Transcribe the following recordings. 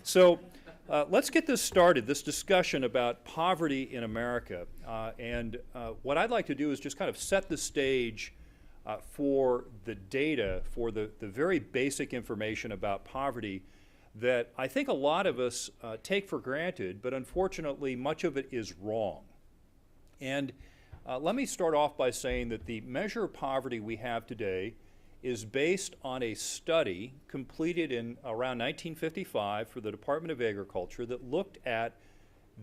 So let's get this started, this discussion about poverty in America. What I'd like to do is just kind of set the stage for the data, for the very basic information about poverty that I think a lot of us take for granted, but unfortunately much of it is wrong. And let me start off by saying that the measure of poverty we have today is based on a study completed in around 1955 for the Department of Agriculture that looked at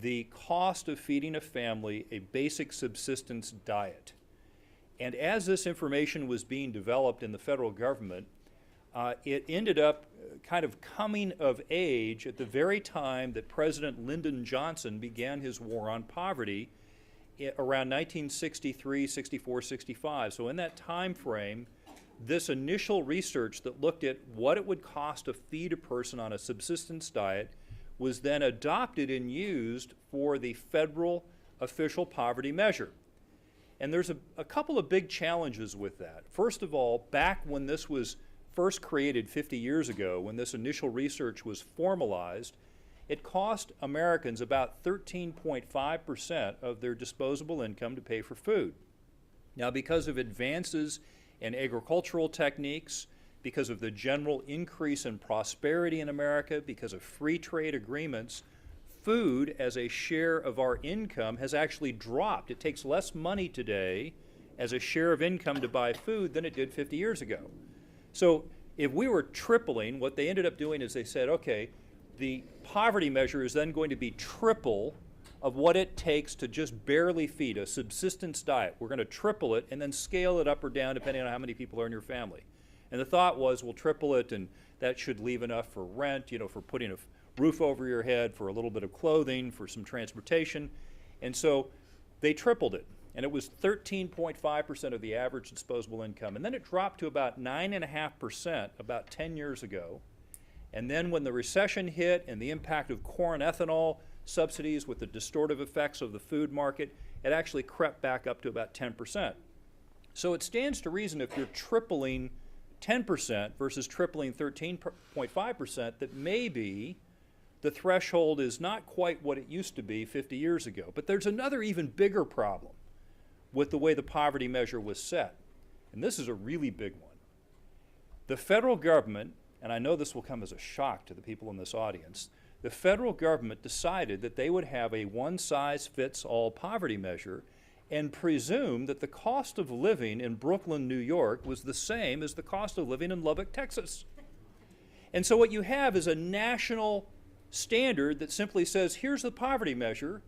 the cost of feeding a family a basic subsistence diet. And as this information was being developed in the federal government, it ended up kind of coming of age at the very time that President Lyndon Johnson began his war on poverty around 1963, 64, 65. So in that time frame, this initial research that looked at what it would cost to feed a person on a subsistence diet was then adopted and used for the federal official poverty measure. And there's a couple of big challenges with that. First of all, back when this was first created 50 years ago, when this initial research was formalized, it cost Americans about 13.5% of their disposable income to pay for food. Now, because of advances in agricultural techniques, because of the general increase in prosperity in America, because of free trade agreements, food as a share of our income has actually dropped. It takes less money today as a share of income to buy food than it did 50 years ago. So if we were tripling, what they ended up doing is they said, okay, the poverty measure is then going to be triple of what it takes to just barely feed a subsistence diet. We're going to triple it and then scale it up or down depending on how many people are in your family. And the thought was we'll triple it and that should leave enough for rent, for putting a roof over your head, for a little bit of clothing, for some transportation. And so they tripled it. And it was 13.5% of the average disposable income. And then it dropped to about 9.5% about 10 years ago. And then when the recession hit and the impact of corn ethanol subsidies with the distortive effects of the food market, it actually crept back up to about 10%. So it stands to reason if you're tripling 10% versus tripling 13.5%, that maybe the threshold is not quite what it used to be 50 years ago. But there's another even bigger problem with the way the poverty measure was set. And this is a really big one. The federal government, and I know this will come as a shock to the people in this audience, the federal government decided that they would have a one-size-fits-all poverty measure and presumed that the cost of living in Brooklyn, New York was the same as the cost of living in Lubbock, Texas. And so what you have is a national standard that simply says, here's the poverty measure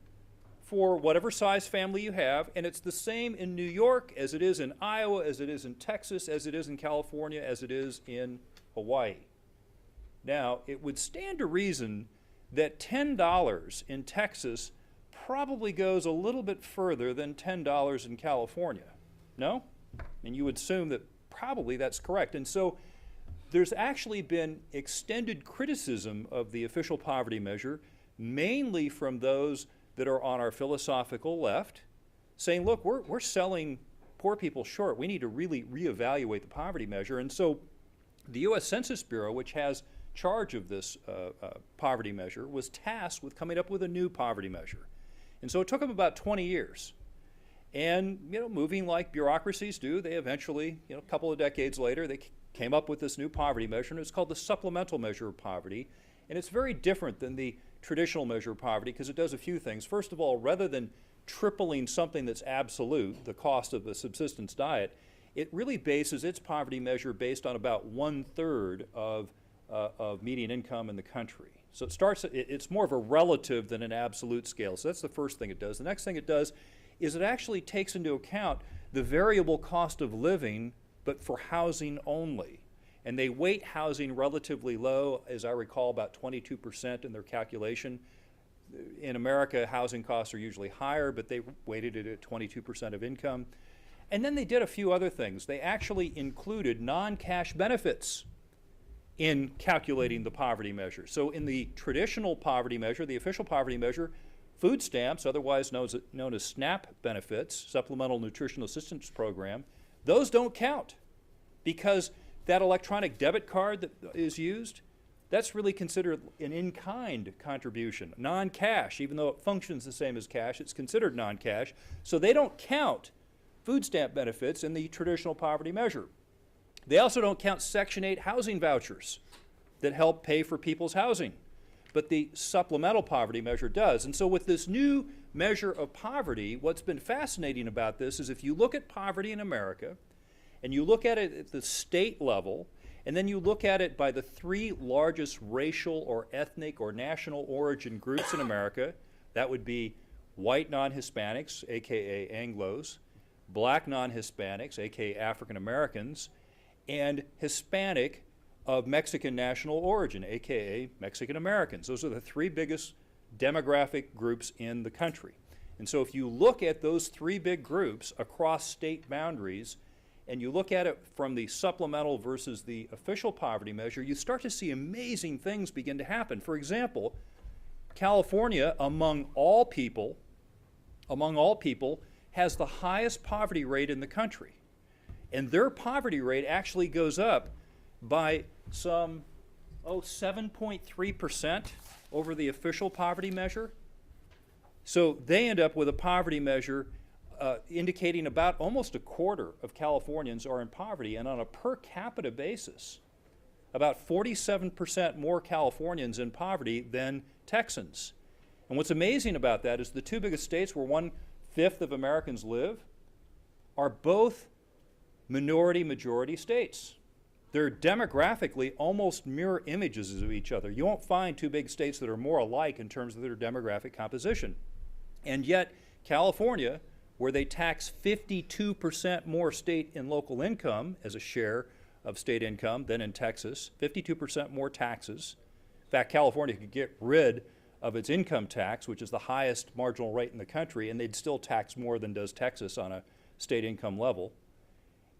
for whatever size family you have, and it's the same in New York as it is in Iowa, as it is in Texas, as it is in California, as it is in Hawaii. Now, it would stand to reason that $10 in Texas probably goes a little bit further than $10 in California. No? And you would assume that probably that's correct. And so there's actually been extended criticism of the official poverty measure, mainly from those that are on our philosophical left, saying, look, we're selling poor people short. We need to really reevaluate the poverty measure. And so the U.S. Census Bureau, which has charge of this poverty measure, was tasked with coming up with a new poverty measure. And so it took them about 20 years. And, moving like bureaucracies do, they eventually, a couple of decades later, they came up with this new poverty measure, and it's called the Supplemental Measure of Poverty. And it's very different than the traditional measure of poverty because it does a few things. First of all, rather than tripling something that's absolute, the cost of a subsistence diet, it really bases its poverty measure based on about 1/3 of median income in the country. So it's more of a relative than an absolute scale. So that's the first thing it does. The next thing it does is it actually takes into account the variable cost of living, but for housing only. And they weight housing relatively low, as I recall, about 22% in their calculation. In America, housing costs are usually higher, but they weighted it at 22% of income. And then they did a few other things. They actually included non-cash benefits in calculating the poverty measure. So in the traditional poverty measure, the official poverty measure, food stamps, otherwise known as SNAP benefits, Supplemental Nutrition Assistance Program, those don't count because that electronic debit card that is used, that's really considered an in-kind contribution, non-cash. Even though it functions the same as cash, it's considered non-cash. So they don't count food stamp benefits in the traditional poverty measure. They also don't count Section 8 housing vouchers that help pay for people's housing. But the supplemental poverty measure does. And so with this new measure of poverty, what's been fascinating about this is if you look at poverty in America, and you look at it at the state level, and then you look at it by the three largest racial or ethnic or national origin groups in America, that would be white non-Hispanics, aka Anglos, black non-Hispanics, aka African Americans, and Hispanic of Mexican national origin, aka Mexican Americans. Those are the three biggest demographic groups in the country. And so if you look at those three big groups across state boundaries, and you look at it from the supplemental versus the official poverty measure, you start to see amazing things begin to happen. For example, California, among all people, has the highest poverty rate in the country. And their poverty rate actually goes up by some, 7.3% over the official poverty measure. So they end up with a poverty measure indicating about almost a quarter of Californians are in poverty, and on a per capita basis, about 47% more Californians in poverty than Texans. And what's amazing about that is the two biggest states where 1/5 of Americans live are both minority-majority states. They're demographically almost mirror images of each other. You won't find two big states that are more alike in terms of their demographic composition. And yet, California, where they tax 52% more state and local income as a share of state income than in Texas, 52% more taxes. In fact, California could get rid of its income tax, which is the highest marginal rate in the country, and they'd still tax more than does Texas on a state income level.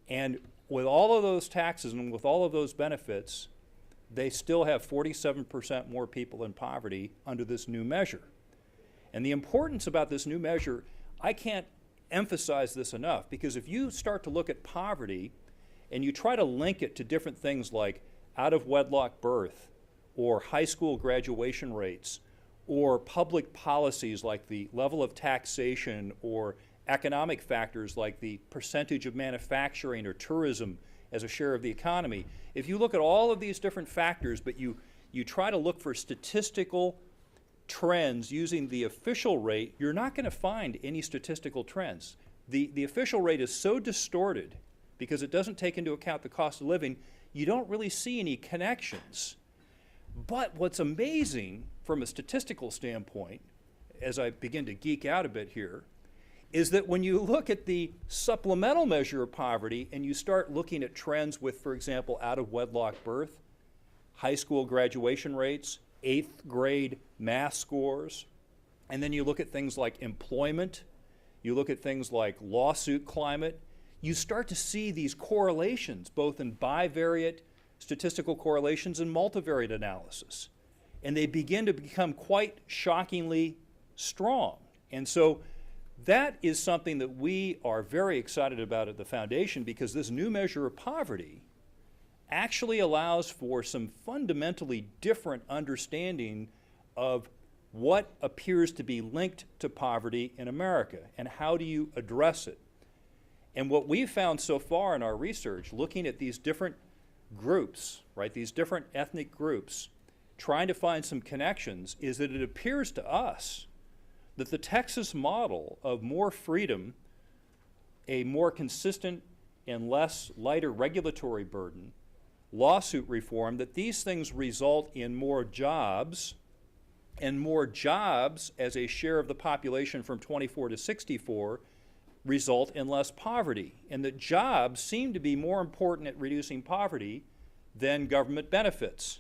And with all of those taxes and with all of those benefits, they still have 47% more people in poverty under this new measure. And the importance about this new measure, I can't emphasize this enough, because if you start to look at poverty and you try to link it to different things like out-of-wedlock birth or high school graduation rates or public policies like the level of taxation or economic factors like the percentage of manufacturing or tourism as a share of the economy, if you look at all of these different factors but you try to look for statistical trends using the official rate, you're not going to find any statistical trends. The official rate is so distorted because it doesn't take into account the cost of living, you don't really see any connections. But what's amazing from a statistical standpoint, as I begin to geek out a bit here, is that when you look at the supplemental measure of poverty and you start looking at trends with, for example, out-of-wedlock birth, high school graduation rates, 8th grade math scores, and then you look at things like employment, you look at things like lawsuit climate, you start to see these correlations both in bivariate statistical correlations and multivariate analysis. And they begin to become quite shockingly strong. And so that is something that we are very excited about at the Foundation, because this new measure of poverty actually allows for some fundamentally different understanding of what appears to be linked to poverty in America and how do you address it. And what we've found so far in our research, looking at these different groups, right, these different ethnic groups, trying to find some connections, is that it appears to us that the Texas model of more freedom, a more consistent and lighter regulatory burden, lawsuit reform, that these things result in more jobs, and more jobs as a share of the population from 24 to 64 result in less poverty, and that jobs seem to be more important at reducing poverty than government benefits.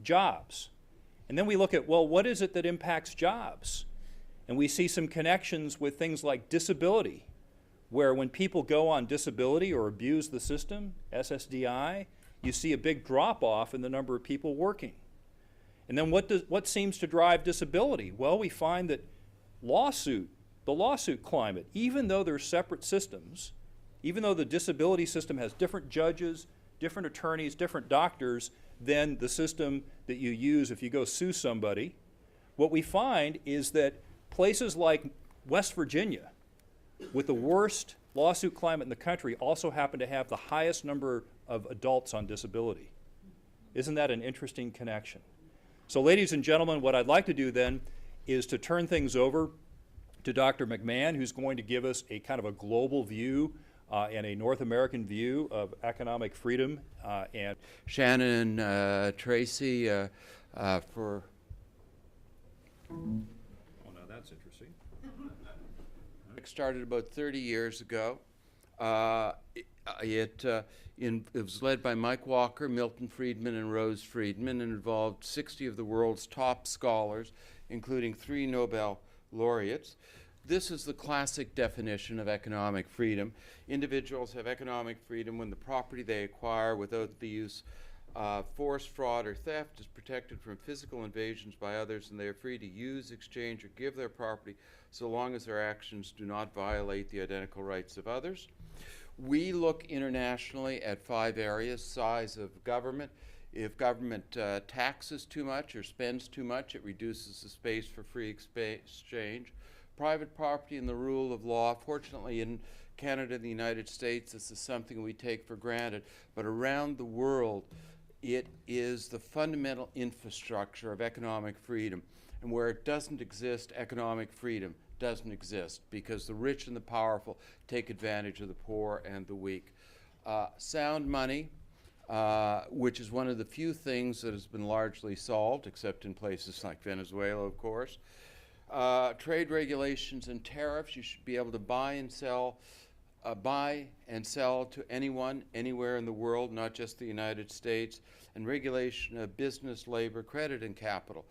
Jobs. And then we look at, well, what is it that impacts jobs? And we see some connections with things like disability, where when people go on disability or abuse the system, SSDI, you see a big drop-off in the number of people working. And then what seems to drive disability? Well, we find that the lawsuit climate, even though they're separate systems, even though the disability system has different judges, different attorneys, different doctors, than the system that you use if you go sue somebody. What we find is that places like West Virginia, with the worst lawsuit climate in the country, also happen to have the highest number of adults on disability. Isn't that an interesting connection? So ladies and gentlemen, what I'd like to do then is to turn things over to Dr. McMahon, who's going to give us a kind of a global view and a North American view of economic freedom. And Shannon and Tracy for... Oh, now that's interesting. It started about 30 years ago. It was led by Mike Walker, Milton Friedman, and Rose Friedman, and involved 60 of the world's top scholars, including 3 Nobel laureates. This is the classic definition of economic freedom. Individuals have economic freedom when the property they acquire without the use of force, fraud, or theft is protected from physical invasions by others, and they are free to use, exchange, or give their property so long as their actions do not violate the identical rights of others. We look internationally at 5 areas: size of government. If government taxes too much or spends too much, it reduces the space for free exchange. Private property and the rule of law. Fortunately, in Canada and the United States, this is something we take for granted, but around the world, it is the fundamental infrastructure of economic freedom. And where it doesn't exist, economic freedom doesn't exist, because the rich and the powerful take advantage of the poor and the weak. Sound money, which is one of the few things that has been largely solved, except in places like Venezuela, of course. Trade regulations and tariffs. You should be able to buy and sell to anyone, anywhere in the world, not just the United States. And regulation of business, labor, credit, and capital.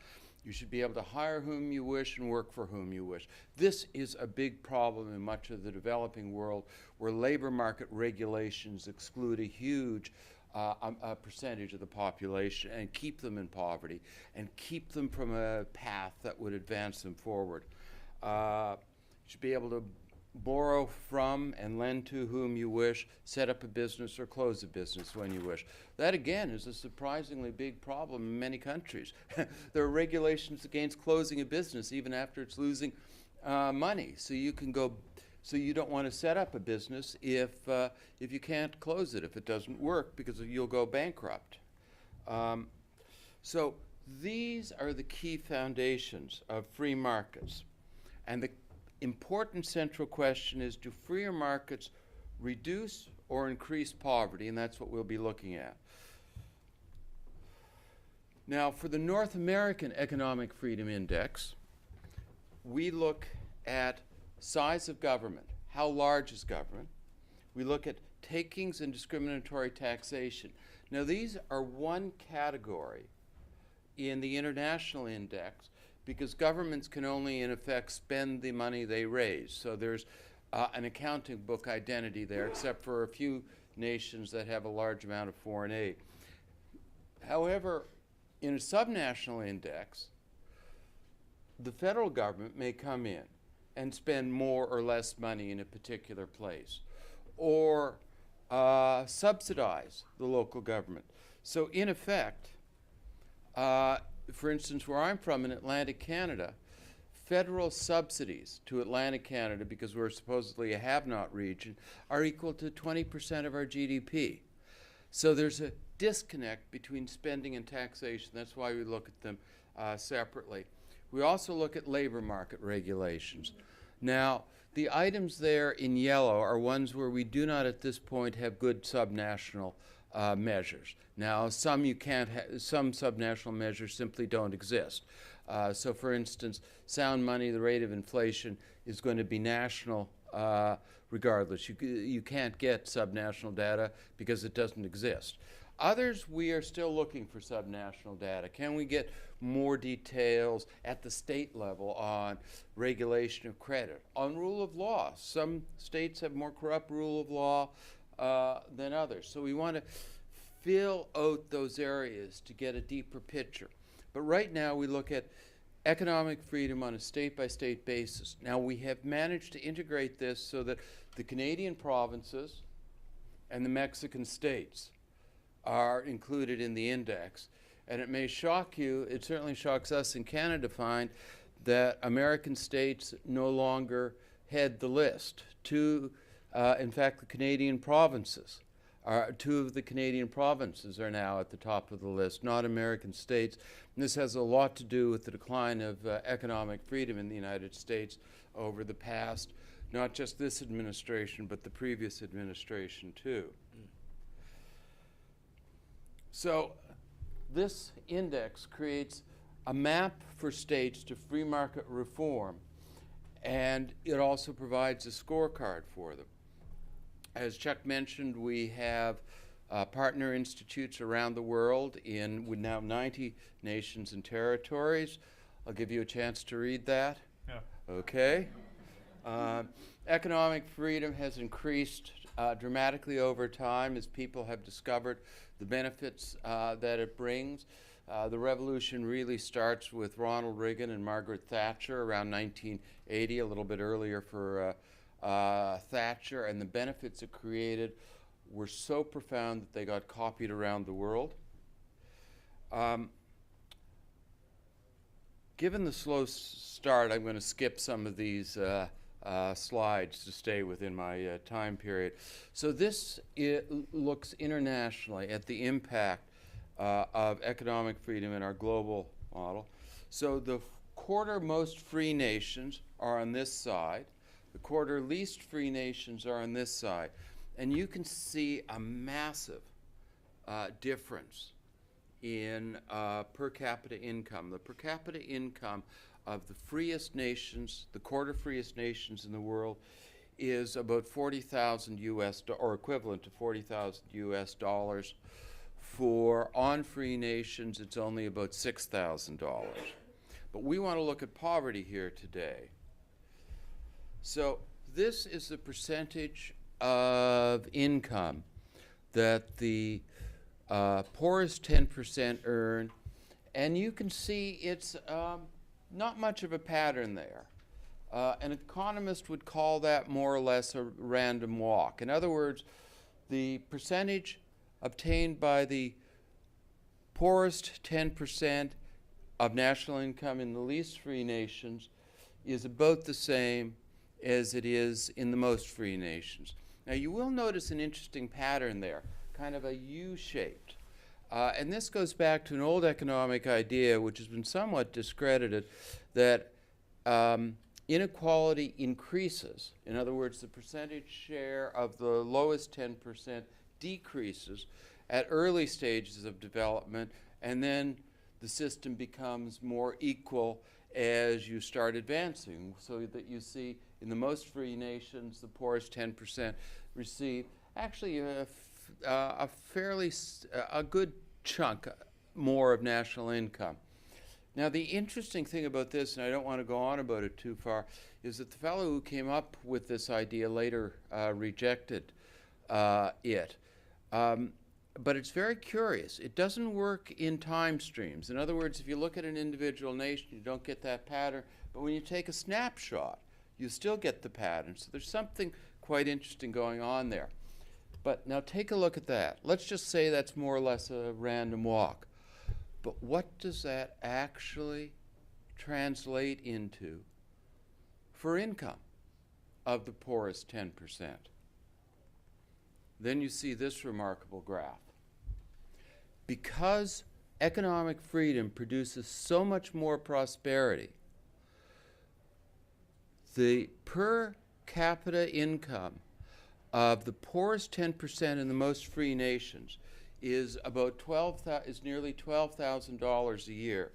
You should be able to hire whom you wish and work for whom you wish. This is a big problem in much of the developing world, where labor market regulations exclude a huge a percentage of the population and keep them in poverty and keep them from a path that would advance them forward. You should be able to borrow from and lend to whom you wish, set up a business or close a business when you wish. That, again, is a surprisingly big problem in many countries. There are regulations against closing a business even after it's losing money. So you can go, so you don't want to set up a business if you can't close it, if it doesn't work, because you'll go bankrupt. So these are the key foundations of free markets. And the important central question is, do freer markets reduce or increase poverty? And that's what we'll be looking at. Now, for the North American Economic Freedom Index, we look at size of government. How large is government? We look at takings and discriminatory taxation. Now, these are one category in the international index, because governments can only, in effect, spend the money they raise. So there's an accounting book identity there, except for a few nations that have a large amount of foreign aid. However, in a subnational index, the federal government may come in and spend more or less money in a particular place, or subsidize the local government. So in effect, for instance, where I'm from in Atlantic Canada, federal subsidies to Atlantic Canada, because we're supposedly a have-not region, are equal to 20% of our GDP. So there's a disconnect between spending and taxation. That's why we look at them separately. We also look at labor market regulations. Now, the items there in yellow are ones where we do not at this point have good subnational measures. Now, some subnational measures simply don't exist. So, for instance, sound money, the rate of inflation is going to be national regardless. You can't get subnational data because it doesn't exist. Others, we are still looking for subnational data. Can we get more details at the state level on regulation of credit, on rule of law? Some states have more corrupt rule of law than others. So we want to fill out those areas to get a deeper picture. But right now we look at economic freedom on a state-by-state basis. Now, we have managed to integrate this so that the Canadian provinces and the Mexican states are included in the index. And it may shock you, it certainly shocks us in Canada to find that American states no longer head the list. In fact, the Canadian provinces two of the Canadian provinces are now at the top of the list, not American states. And this has a lot to do with the decline of economic freedom in the United States over the past, not just this administration, but the previous administration too. So this index creates a map for states to free market reform, and it also provides a scorecard for them. As Chuck mentioned, we have partner institutes around the world with now 90 nations and territories. I'll give you a chance to read that. Yeah. Okay. Economic freedom has increased dramatically over time as people have discovered the benefits that it brings. The revolution really starts with Ronald Reagan and Margaret Thatcher around 1980, a little bit earlier for Thatcher, and the benefits it created were so profound that they got copied around the world. Given the slow start, I'm going to skip some of these slides to stay within my time period. So this looks internationally at the impact of economic freedom in our global model. So the quarter most free nations are on this side. The quarter least free nations are on this side. And you can see a massive difference in per capita income. The per capita income of the freest nations, the quarter freest nations in the world, is about 40,000 US, or equivalent to 40,000 US dollars. For on-free nations, it's only about $6,000. But we want to look at poverty here today. So this is the percentage of income that the poorest 10% earn, and you can see it's not much of a pattern there. An economist would call that more or less a random walk. In other words, the percentage obtained by the poorest 10% of national income in the least free nations is about the same as it is in the most free nations. Now you will notice an interesting pattern there, kind of a U-shaped. And this goes back to an old economic idea which has been somewhat discredited, that inequality increases. In other words, the percentage share of the lowest 10% decreases at early stages of development, and then the system becomes more equal as you start advancing, so that you see in the most free nations, the poorest 10% receive actually a good chunk more of national income. Now the interesting thing about this, and I don't want to go on about it too far, is that the fellow who came up with this idea later rejected it. But it's very curious. It doesn't work in time streams. In other words, if you look at an individual nation, you don't get that pattern. But when you take a snapshot, you still get the pattern. So there's something quite interesting going on there. But now take a look at that. Let's just say that's more or less a random walk. But what does that actually translate into for income of the poorest 10%? Then you see this remarkable graph. Because economic freedom produces so much more prosperity, the per capita income of the poorest 10% in the most free nations is nearly $12,000 a year,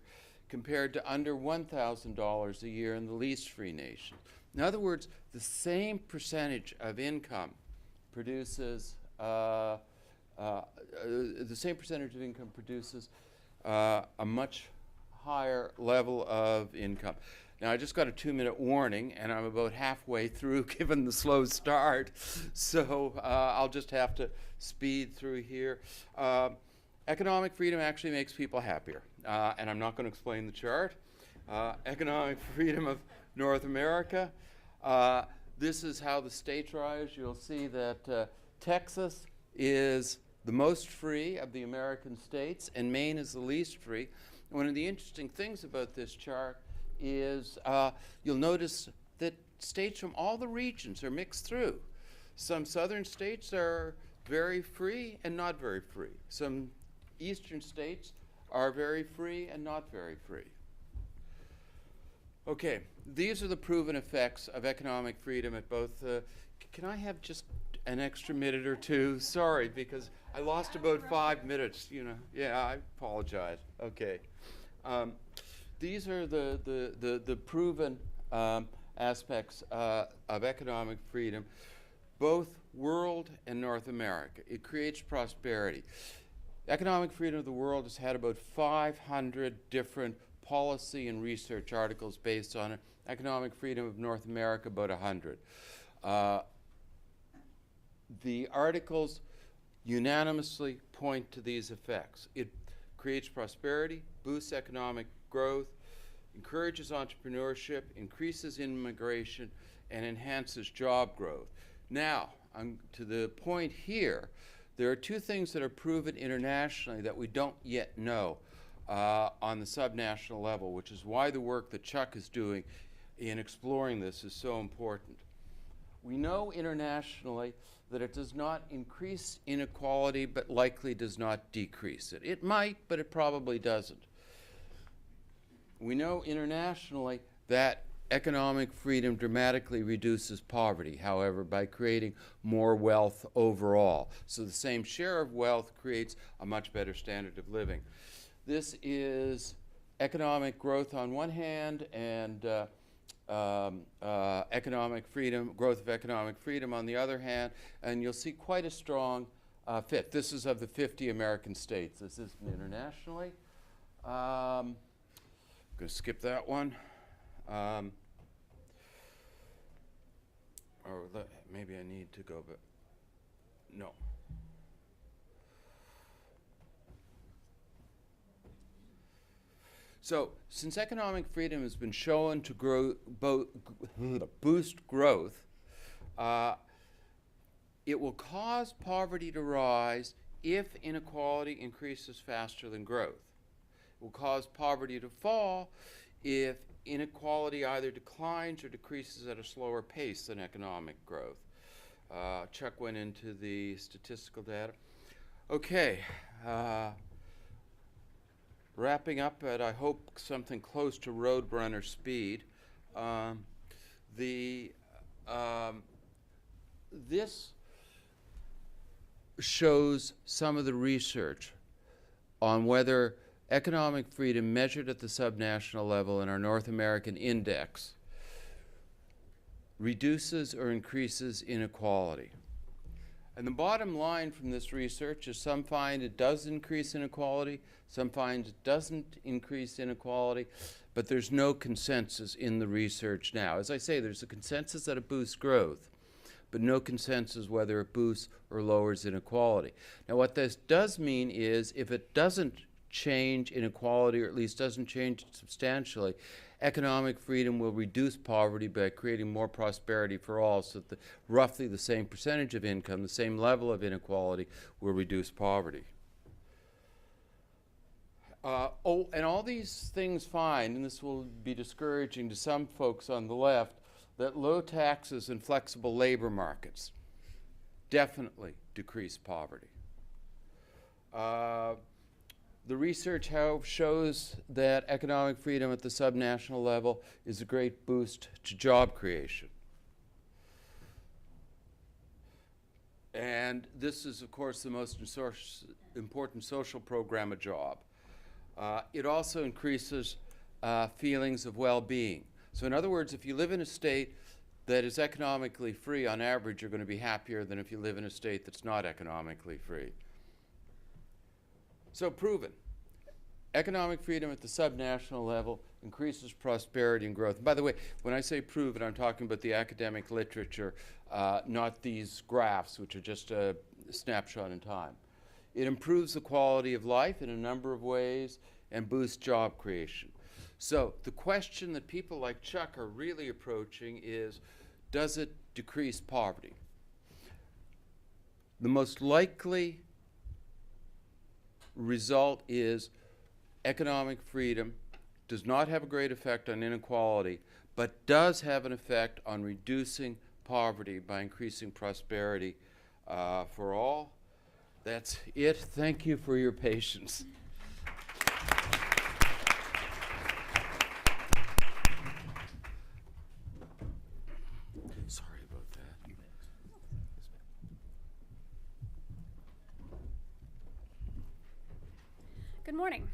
compared to under $1,000 a year in the least free nations. In other words, the same percentage of income produces a much higher level of income. Now I just got a 2-minute warning, and I'm about halfway through given the slow start, so I'll just have to speed through here. Economic freedom actually makes people happier, and I'm not going to explain the chart. Economic freedom of North America. This is how the states rise. You'll see that Texas is the most free of the American states, and Maine is the least free. One of the interesting things about this chart is you'll notice that states from all the regions are mixed through. Some southern states are very free and not very free. Some eastern states are very free and not very free. Okay, these are the proven effects of economic freedom at both. Can I have just an extra minute or two? Sorry, because I lost about 5 minutes. You know, yeah, I apologize. Okay, these are the proven aspects of economic freedom, both world and North America. It creates prosperity. Economic freedom of the world has had about 500 different policy and research articles based on it. Economic freedom of North America, about 100. The articles unanimously point to these effects. It creates prosperity, boosts economic growth, encourages entrepreneurship, increases immigration, and enhances job growth. Now, to the point here, there are two things that are proven internationally that we don't yet know on the subnational level, which is why the work that Chuck is doing in exploring this is so important. We know internationally that it does not increase inequality, but likely does not decrease it. It might, but it probably doesn't. We know internationally that economic freedom dramatically reduces poverty, however, by creating more wealth overall. So the same share of wealth creates a much better standard of living. This is economic growth on one hand and economic freedom, growth of economic freedom on the other hand, and you'll see quite a strong fit. This is of the 50 American states. This isn't internationally. I'm going to skip that one. Maybe I need to go, but no. So, since economic freedom has been shown to boost growth, it will cause poverty to rise if inequality increases faster than growth. It will cause poverty to fall if inequality either declines or decreases at a slower pace than economic growth. Chuck went into the statistical data. Okay. Wrapping up at, I hope, something close to Roadrunner speed. This shows some of the research on whether economic freedom measured at the subnational level in our North American index reduces or increases inequality. And the bottom line from this research is some find it does increase inequality, some find it doesn't increase inequality, but there's no consensus in the research now. As I say, there's a consensus that it boosts growth, but no consensus whether it boosts or lowers inequality. Now, what this does mean is if it doesn't change inequality, or at least doesn't change it substantially, economic freedom will reduce poverty by creating more prosperity for all, so that roughly the same percentage of income, the same level of inequality, will reduce poverty. And all these things find, and this will be discouraging to some folks on the left, that low taxes and flexible labor markets definitely decrease poverty. The research, however, shows that economic freedom at the subnational level is a great boost to job creation. And this is, of course, the most important social program, a job. It also increases feelings of well-being. So in other words, if you live in a state that is economically free, on average, you're going to be happier than if you live in a state that's not economically free. So proven. Economic freedom at the subnational level increases prosperity and growth. And by the way, when I say proven, I'm talking about the academic literature, not these graphs, which are just a snapshot in time. It improves the quality of life in a number of ways and boosts job creation. So the question that people like Chuck are really approaching is, does it decrease poverty? The most likely Result is economic freedom does not have a great effect on inequality, but does have an effect on reducing poverty by increasing prosperity for all. That's it. Thank you for your patience. Sorry about that. Good morning.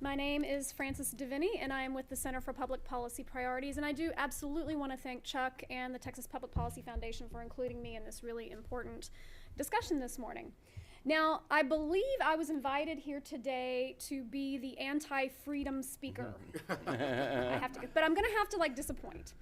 My name is Frances Deviney, and I am with the Center for Public Policy Priorities, and I do absolutely want to thank Chuck and the Texas Public Policy Foundation for including me in this really important discussion this morning. Now, I believe I was invited here today to be the anti-freedom speaker. But I'm going to have to disappoint,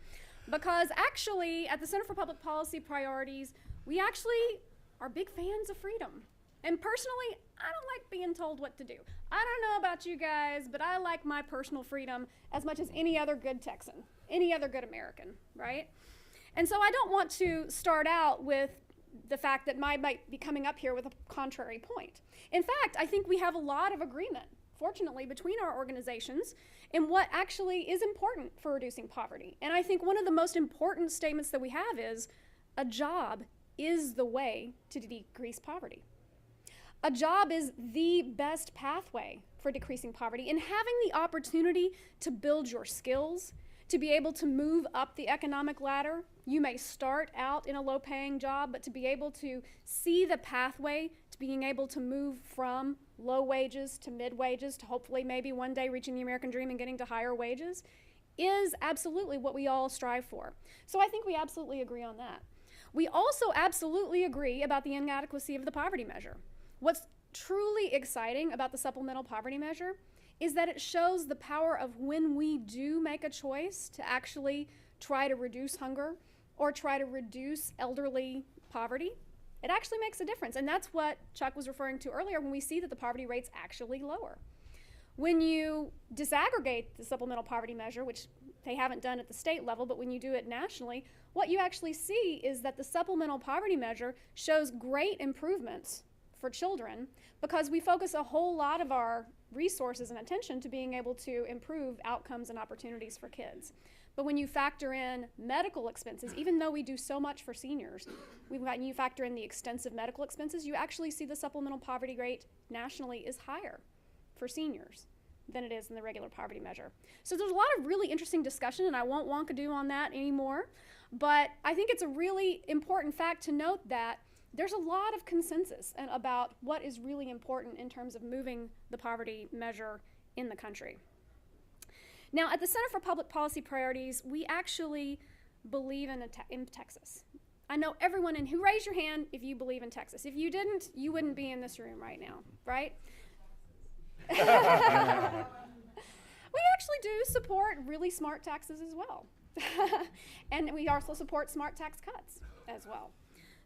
because actually at the Center for Public Policy Priorities, we actually are big fans of freedom. And personally, I don't like being told what to do. I don't know about you guys, but I like my personal freedom as much as any other good Texan, any other good American, right? And so I don't want to start out with the fact that I might be coming up here with a contrary point. In fact, I think we have a lot of agreement, fortunately, between our organizations in what actually is important for reducing poverty. And I think one of the most important statements that we have is a job is the way to decrease poverty. A job is the best pathway for decreasing poverty, and having the opportunity to build your skills, to be able to move up the economic ladder. You may start out in a low-paying job, but to be able to see the pathway to being able to move from low wages to mid wages to hopefully maybe one day reaching the American dream and getting to higher wages is absolutely what we all strive for. So I think we absolutely agree on that. We also absolutely agree about the inadequacy of the poverty measure. What's truly exciting about the supplemental poverty measure is that it shows the power of when we do make a choice to actually try to reduce hunger or try to reduce elderly poverty, it actually makes a difference. And that's what Chuck was referring to earlier when we see that the poverty rate's actually lower. When you disaggregate the supplemental poverty measure, which they haven't done at the state level, but when you do it nationally, what you actually see is that the supplemental poverty measure shows great improvements for children because we focus a whole lot of our resources and attention to being able to improve outcomes and opportunities for kids. But when you factor in medical expenses, even though we do so much for seniors, when you factor in the extensive medical expenses, you actually see the supplemental poverty rate nationally is higher for seniors than it is in the regular poverty measure. So there's a lot of really interesting discussion, and I won't wonkadoo on that anymore, but I think it's a really important fact to note that there's a lot of consensus about what is really important in terms of moving the poverty measure in the country. Now, at the Center for Public Policy Priorities, we actually believe in Texas. I know everyone in who raised your hand if you believe in Texas. If you didn't, you wouldn't be in this room right now, right? We actually do support really smart taxes as well. And we also support smart tax cuts as well.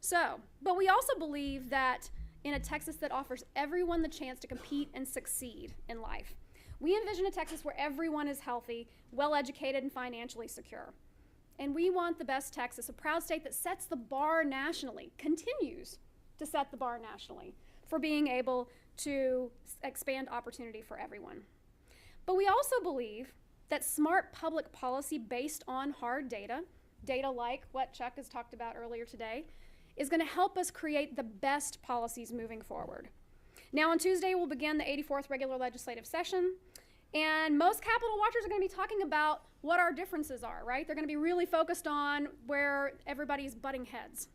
So, but we also believe that in a Texas that offers everyone the chance to compete and succeed in life. We envision a Texas where everyone is healthy, well-educated, and financially secure. And we want the best Texas, a proud state that sets the bar nationally, continues to set the bar nationally for being able to expand opportunity for everyone. But we also believe that smart public policy based on hard data like what Chuck has talked about earlier today, is going to help us create the best policies moving forward. Now on Tuesday, we'll begin the 84th regular legislative session, and most Capitol watchers are going to be talking about what our differences are, right? They're going to be really focused on where everybody's butting heads.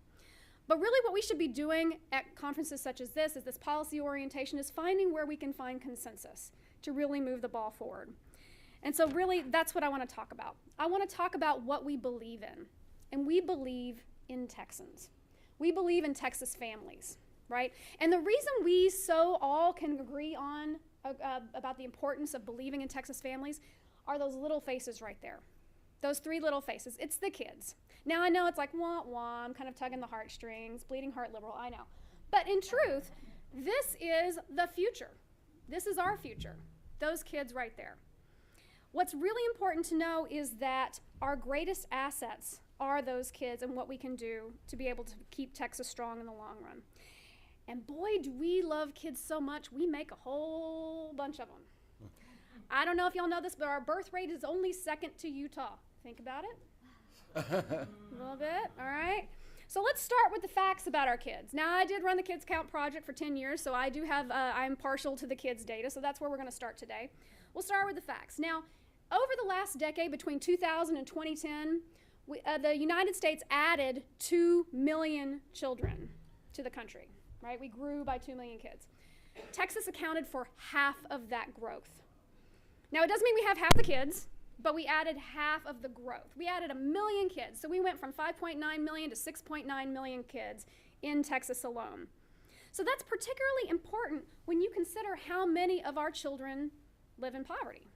But really what we should be doing at conferences such as this policy orientation, is finding where we can find consensus to really move the ball forward. And so really, that's what I want to talk about. I want to talk about what we believe in, and we believe in Texans. We believe in Texas families, right? And the reason we so all can agree on about the importance of believing in Texas families are those little faces right there. Those three little faces. It's the kids. Now I know it's like, wah, wah, I'm kind of tugging the heartstrings, bleeding heart liberal, I know. But in truth, this is the future. This is our future. Those kids right there. What's really important to know is that our greatest assets are those kids and what we can do to be able to keep Texas strong in the long run. And boy, do we love kids so much, we make a whole bunch of them. I don't know if y'all know this, but our birth rate is only second to Utah. Think about it. A little bit, all right? So let's start with the facts about our kids. Now, I did run the Kids Count project for 10 years, so I do have, I'm partial to the kids' data, so that's where we're going to start today. We'll start with the facts. Now, over the last decade, between 2000 and 2010, the United States added 2 million children to the country, right? We grew by 2 million kids. Texas accounted for half of that growth. Now, it doesn't mean we have half the kids, but we added half of the growth. We added 1 million kids. So we went from 5.9 million to 6.9 million kids in Texas alone. So that's particularly important when you consider how many of our children live in poverty.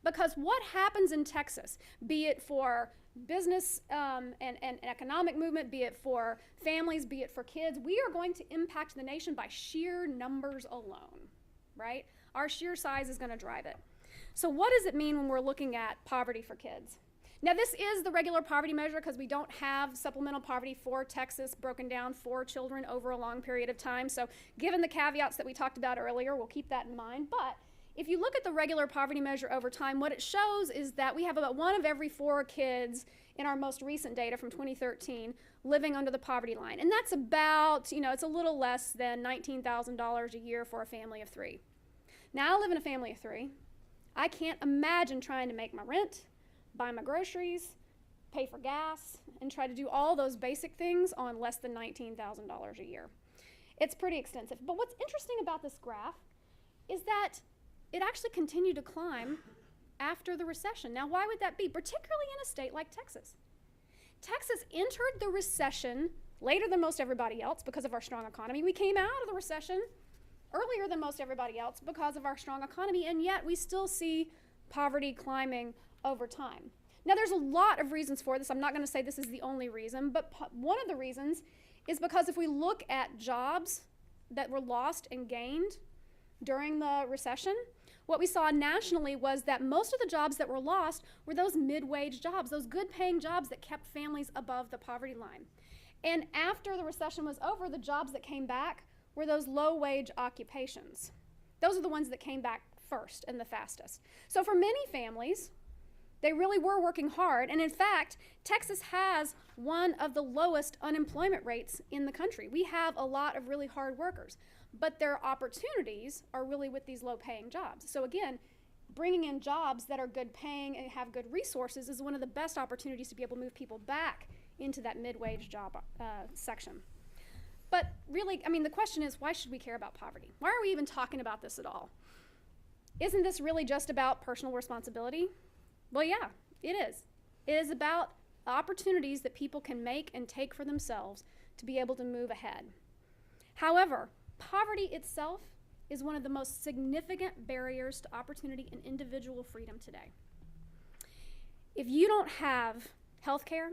Because what happens in Texas, be it for business and economic movement, be it for families, be it for kids, we are going to impact the nation by sheer numbers alone, right? Our sheer size is going to drive it. So what does it mean when we're looking at poverty for kids? Now, this is the regular poverty measure because we don't have supplemental poverty for Texas broken down for children over a long period of time. So given the caveats that we talked about earlier, we'll keep that in mind. But if you look at the regular poverty measure over time, what it shows is that we have about 1 of every 4 kids in our most recent data from 2013 living under the poverty line. And that's about, it's a little less than $19,000 a year for a family of 3. Now, I live in a family of 3. I can't imagine trying to make my rent, buy my groceries, pay for gas, and try to do all those basic things on less than $19,000 a year. It's pretty extensive. But what's interesting about this graph is that it actually continued to climb after the recession. Now, why would that be, particularly in a state like Texas? Texas entered the recession later than most everybody else because of our strong economy. We came out of the recession earlier than most everybody else because of our strong economy, and yet we still see poverty climbing over time. Now, there's a lot of reasons for this. I'm not going to say this is the only reason, but one of the reasons is because if we look at jobs that were lost and gained during the recession, what we saw nationally was that most of the jobs that were lost were those mid-wage jobs, those good-paying jobs that kept families above the poverty line. And after the recession was over, the jobs that came back were those low-wage occupations. Those are the ones that came back first and the fastest. So for many families, they really were working hard. And in fact, Texas has one of the lowest unemployment rates in the country. We have a lot of really hard workers, but their opportunities are really with these low-paying jobs. So again, bringing in jobs that are good-paying and have good resources is one of the best opportunities to be able to move people back into that mid-wage job section. But really, the question is, why should we care about poverty? Why are we even talking about this at all? Isn't this really just about personal responsibility? Well, yeah, it is. It is about opportunities that people can make and take for themselves to be able to move ahead. However, poverty itself is one of the most significant barriers to opportunity and individual freedom today. If you don't have health care,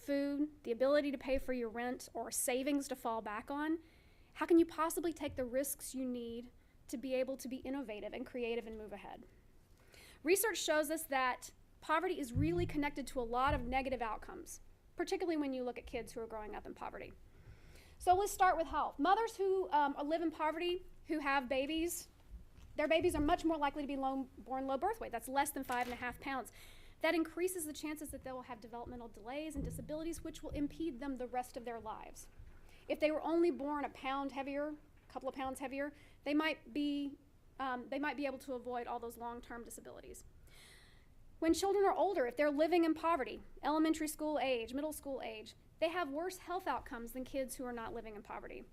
food, the ability to pay for your rent, or savings to fall back on, how can you possibly take the risks you need to be able to be innovative and creative and move ahead? Research shows us that poverty is really connected to a lot of negative outcomes, particularly when you look at kids who are growing up in poverty. So let's start with health. Mothers who live in poverty, who have babies, their babies are much more likely to be born low birth weight. That's less than 5.5 pounds. That increases the chances that they will have developmental delays and disabilities, which will impede them the rest of their lives. If they were only born a pound heavier, a couple of pounds heavier, they might be able to avoid all those long-term disabilities. When children are older, if they're living in poverty, elementary school age, middle school age, they have worse health outcomes than kids who are not living in poverty.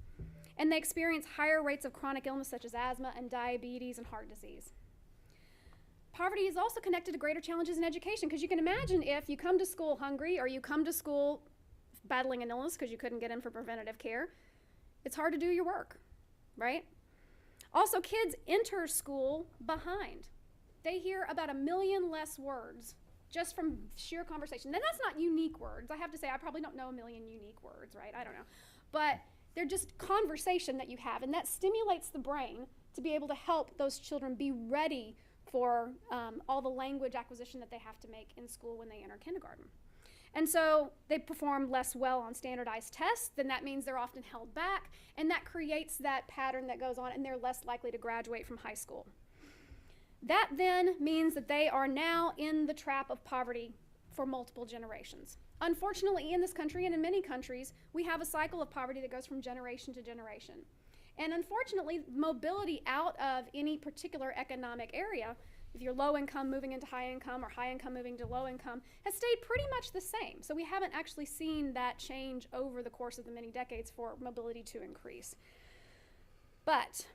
And they experience higher rates of chronic illness such as asthma and diabetes and heart disease. Poverty is also connected to greater challenges in education, because you can imagine if you come to school hungry or you come to school battling an illness because you couldn't get in for preventative care, it's hard to do your work, right? Also, kids enter school behind. They hear about 1 million less words just from sheer conversation. And that's not unique words. I have to say, I probably don't know 1 million unique words, right? I don't know. But they're just conversation that you have, and that stimulates the brain to be able to help those children be ready for all the language acquisition that they have to make in school when they enter kindergarten. And so they perform less well on standardized tests, then that means they're often held back, and that creates that pattern that goes on, and they're less likely to graduate from high school. That then means that they are now in the trap of poverty for multiple generations. Unfortunately, in this country and in many countries, we have a cycle of poverty that goes from generation to generation. And unfortunately, mobility out of any particular economic area, if you're low income moving into high income or high income moving to low income, has stayed pretty much the same. So we haven't actually seen that change over the course of the many decades for mobility to increase. But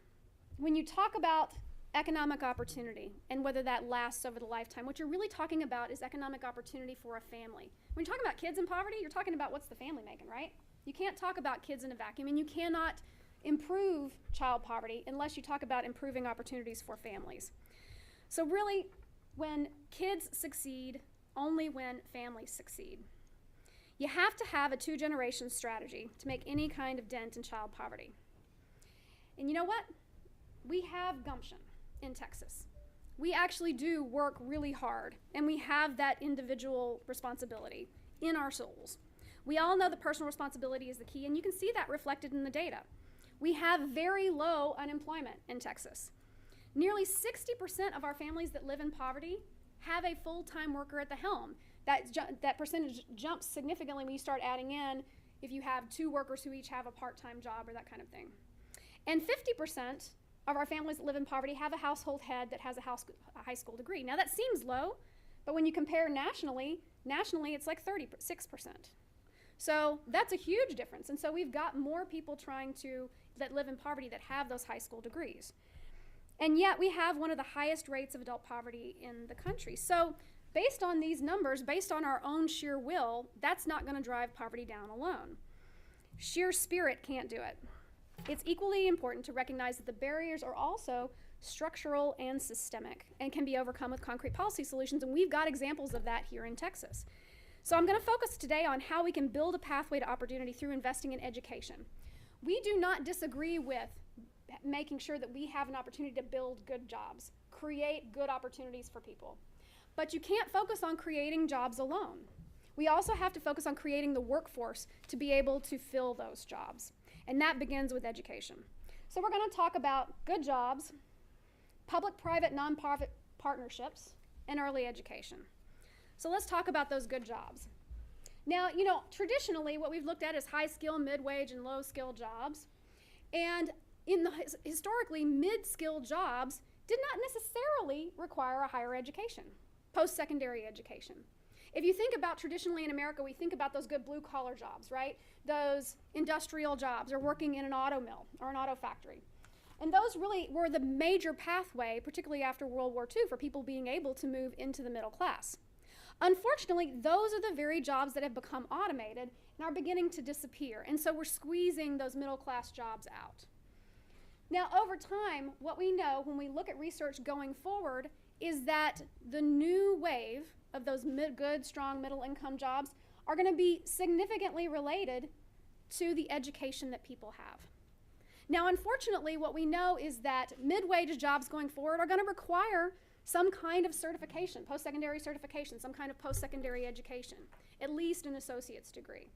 when you talk about economic opportunity and whether that lasts over the lifetime, what you're really talking about is economic opportunity for a family. When you're talking about kids in poverty, you're talking about what's the family making, right? You can't talk about kids in a vacuum, and you cannot improve child poverty unless you talk about improving opportunities for families. So really, when kids succeed, only when families succeed. You have to have a two-generation strategy to make any kind of dent in child poverty. And you know what? We have gumption in Texas. We actually do work really hard, and we have that individual responsibility in our souls. We all know that personal responsibility is the key, and you can see that reflected in the data. We have very low unemployment in Texas. Nearly 60% of our families that live in poverty have a full-time worker at the helm. That percentage jumps significantly when you start adding in if you have two workers who each have a part-time job or that kind of thing. And 50% of our families that live in poverty have a household head that has a high school degree. Now that seems low, but when you compare nationally it's like 36%. So that's a huge difference. And so we've got more people that live in poverty that have those high school degrees. And yet we have one of the highest rates of adult poverty in the country. So based on these numbers, based on our own sheer will, that's not going to drive poverty down alone. Sheer spirit can't do it. It's equally important to recognize that the barriers are also structural and systemic and can be overcome with concrete policy solutions, and we've got examples of that here in Texas. So I'm going to focus today on how we can build a pathway to opportunity through investing in education. We do not disagree with making sure that we have an opportunity to build good jobs, create good opportunities for people. But you can't focus on creating jobs alone. We also have to focus on creating the workforce to be able to fill those jobs. And that begins with education. So we're going to talk about good jobs, public-private, non-profit partnerships, and early education. So let's talk about those good jobs. Now, traditionally what we've looked at is high-skill, mid-wage, and low-skill jobs. And historically, mid-skill jobs did not necessarily require a higher education, post-secondary education. If you think about traditionally in America, we think about those good blue-collar jobs, right? Those industrial jobs, or working in an auto mill or an auto factory. And those really were the major pathway, particularly after World War II, for people being able to move into the middle class. Unfortunately, those are the very jobs that have become automated and are beginning to disappear. And so we're squeezing those middle-class jobs out. Now, over time, what we know when we look at research going forward is that the new wave of those good, strong, middle-income jobs are going to be significantly related to the education that people have. Now, unfortunately, what we know is that mid-wage jobs going forward are going to require some kind of certification, post-secondary certification, some kind of post-secondary education, at least an associate's degree.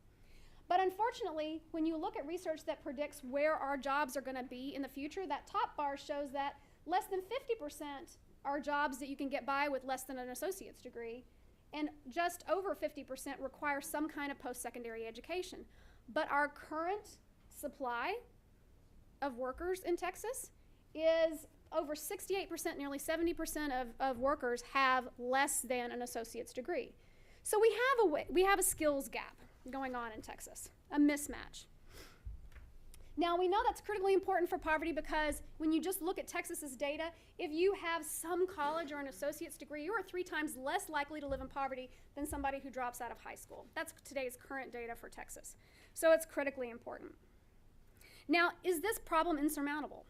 But unfortunately, when you look at research that predicts where our jobs are going to be in the future, that top bar shows that less than 50% are jobs that you can get by with less than an associate's degree, and just over 50% require some kind of post-secondary education. But our current supply of workers in Texas is over 68%, nearly 70% of workers have less than an associate's degree. So we have a skills gap going on in Texas, a mismatch. Now, we know that's critically important for poverty because when you just look at Texas's data, if you have some college or an associate's degree, you are 3 times less likely to live in poverty than somebody who drops out of high school. That's today's current data for Texas. So it's critically important. Now, is this problem insurmountable?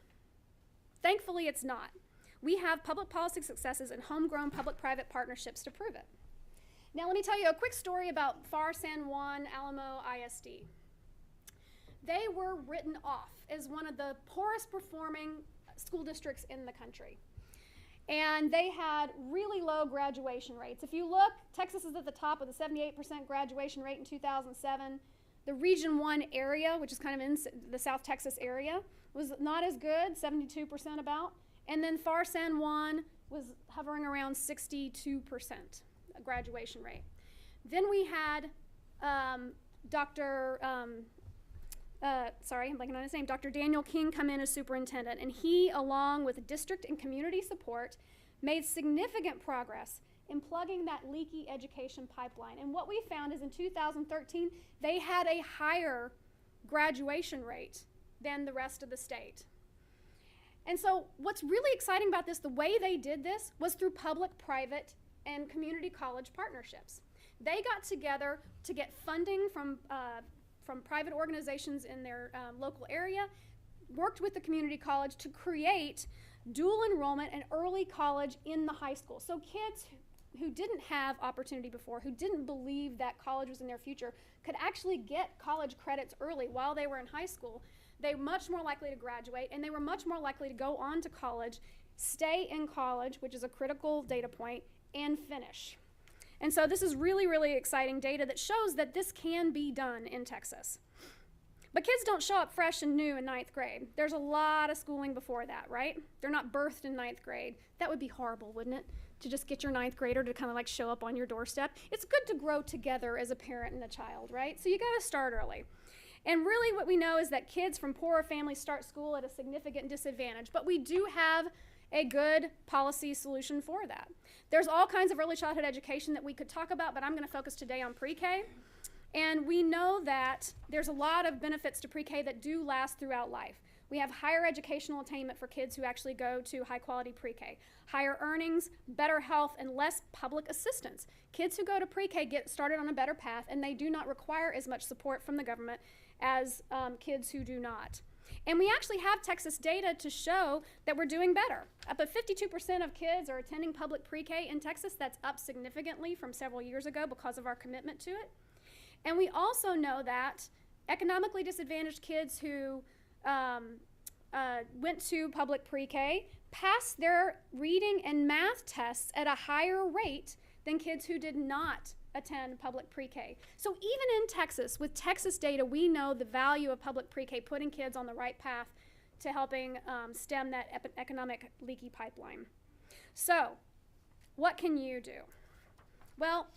Thankfully, it's not. We have public policy successes and homegrown public-private partnerships to prove it. Now, let me tell you a quick story about Pharr-San Juan-Alamo ISD. They were written off as one of the poorest performing school districts in the country. And they had really low graduation rates. If you look, Texas is at the top with a 78% graduation rate in 2007. The Region 1 area, which is kind of in the South Texas area, was not as good, 72% about. And then Pharr-San Juan was hovering around 62% graduation rate. Then we had Dr. I'm blanking on his name, Dr. Daniel King come in as superintendent, and he, along with district and community support, made significant progress in plugging that leaky education pipeline. And what we found is in 2013, they had a higher graduation rate than the rest of the state. And so what's really exciting about this, the way they did this was through public, private, and community college partnerships. They got together to get funding from private organizations in their local area, worked with the community college to create dual enrollment and early college in the high school. So kids who didn't have opportunity before, who didn't believe that college was in their future, could actually get college credits early while they were in high school. They were much more likely to graduate, and they were much more likely to go on to college, stay in college, which is a critical data point, and finish. And so this is really, really exciting data that shows that this can be done in Texas. But kids don't show up fresh and new in 9th grade. There's a lot of schooling before that, right? They're not birthed in 9th grade. That would be horrible, wouldn't it? To just get your 9th grader to kind of like show up on your doorstep. It's good to grow together as a parent and a child, right? So you gotta start early. And really what we know is that kids from poorer families start school at a significant disadvantage, but we do have a good policy solution for that. There's all kinds of early childhood education that we could talk about, but I'm gonna focus today on pre-K. And we know that there's a lot of benefits to pre-K that do last throughout life. We have higher educational attainment for kids who actually go to high quality pre-K, higher earnings, better health, and less public assistance. Kids who go to pre-K get started on a better path, and they do not require as much support from the government as kids who do not. And we actually have Texas data to show that we're doing better. Up to 52% of kids are attending public pre-K in Texas. That's up significantly from several years ago because of our commitment to it. And we also know that economically disadvantaged kids who went to public pre-K passed their reading and math tests at a higher rate than kids who did not attend public pre-K. So even in Texas, with Texas data, we know the value of public pre-K, putting kids on the right path to helping stem that economic leaky pipeline. So what can you do? Well,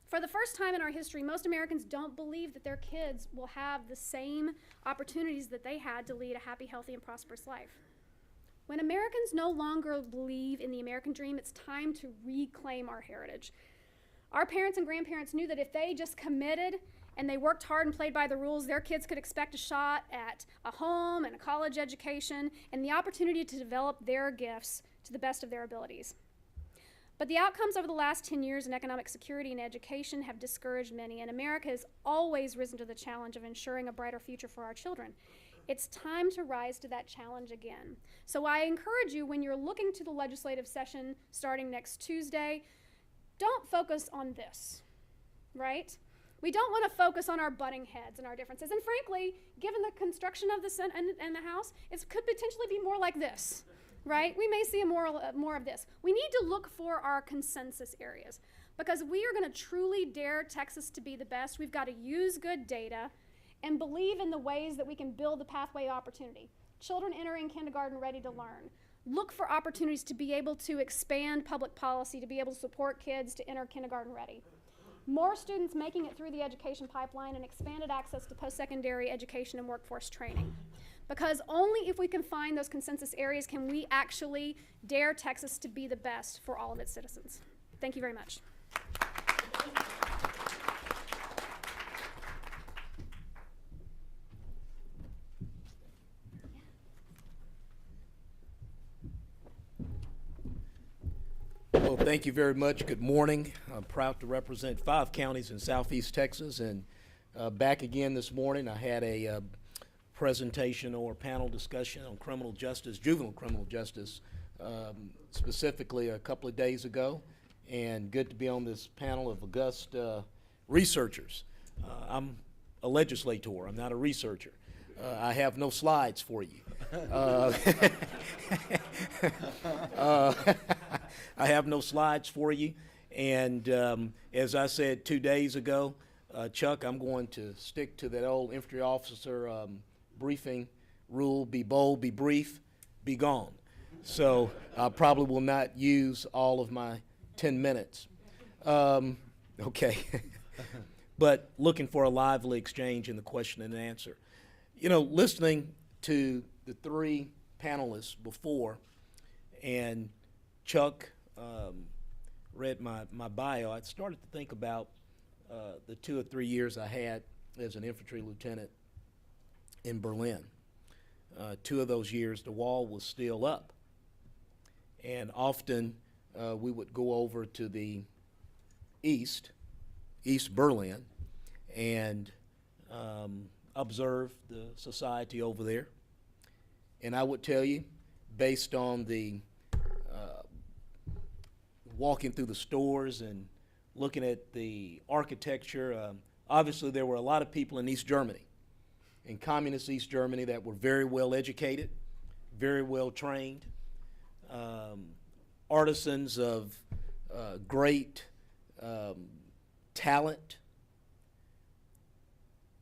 for the first time in our history, most Americans don't believe that their kids will have the same opportunities that they had to lead a happy, healthy, and prosperous life. When Americans no longer believe in the American dream, it's time to reclaim our heritage. Our parents and grandparents knew that if they just committed and they worked hard and played by the rules, their kids could expect a shot at a home and a college education and the opportunity to develop their gifts to the best of their abilities. But the outcomes over the last 10 years in economic security and education have discouraged many, and America has always risen to the challenge of ensuring a brighter future for our children. It's time to rise to that challenge again. So I encourage you, when you're looking to the legislative session starting next Tuesday, don't focus on this, right? We don't want to focus on our butting heads and our differences. And frankly, given the construction of the Senate and the House, it could potentially be more like this, right? We may see more of this. We need to look for our consensus areas, because we are going to truly dare Texas to be the best. We've got to use good data and believe in the ways that we can build the pathway opportunity. Children entering kindergarten ready to learn. Look for opportunities to be able to expand public policy, to be able to support kids to enter kindergarten ready. More students making it through the education pipeline, and expanded access to post-secondary education and workforce training. Because only if we can find those consensus areas can we actually dare Texas to be the best for all of its citizens. Thank you very much. Well, thank you very much. Good morning. I'm proud to represent 5 counties in southeast Texas, and back again this morning. I had a presentation or panel discussion on criminal justice, juvenile criminal justice, specifically a couple of days ago, and good to be on this panel of august researchers. I'm a legislator. I'm not a researcher. I have no slides for you. I have no slides for you. And as I said 2 days ago, Chuck, I'm going to stick to that old infantry officer briefing rule: be bold, be brief, be gone. So I probably will not use all of my 10 minutes. Okay. But looking for a lively exchange in the question and answer. You know, listening to the three panelists before, and Chuck read my bio, I started to think about the 2 or 3 years I had as an infantry lieutenant in Berlin. 2 of those years, the wall was still up. And often we would go over to the East Berlin, and observe the society over there. And I would tell you, based on the walking through the stores and looking at the architecture, obviously there were a lot of people in East Germany, in communist East Germany, that were very well educated, very well trained, artisans of great talent,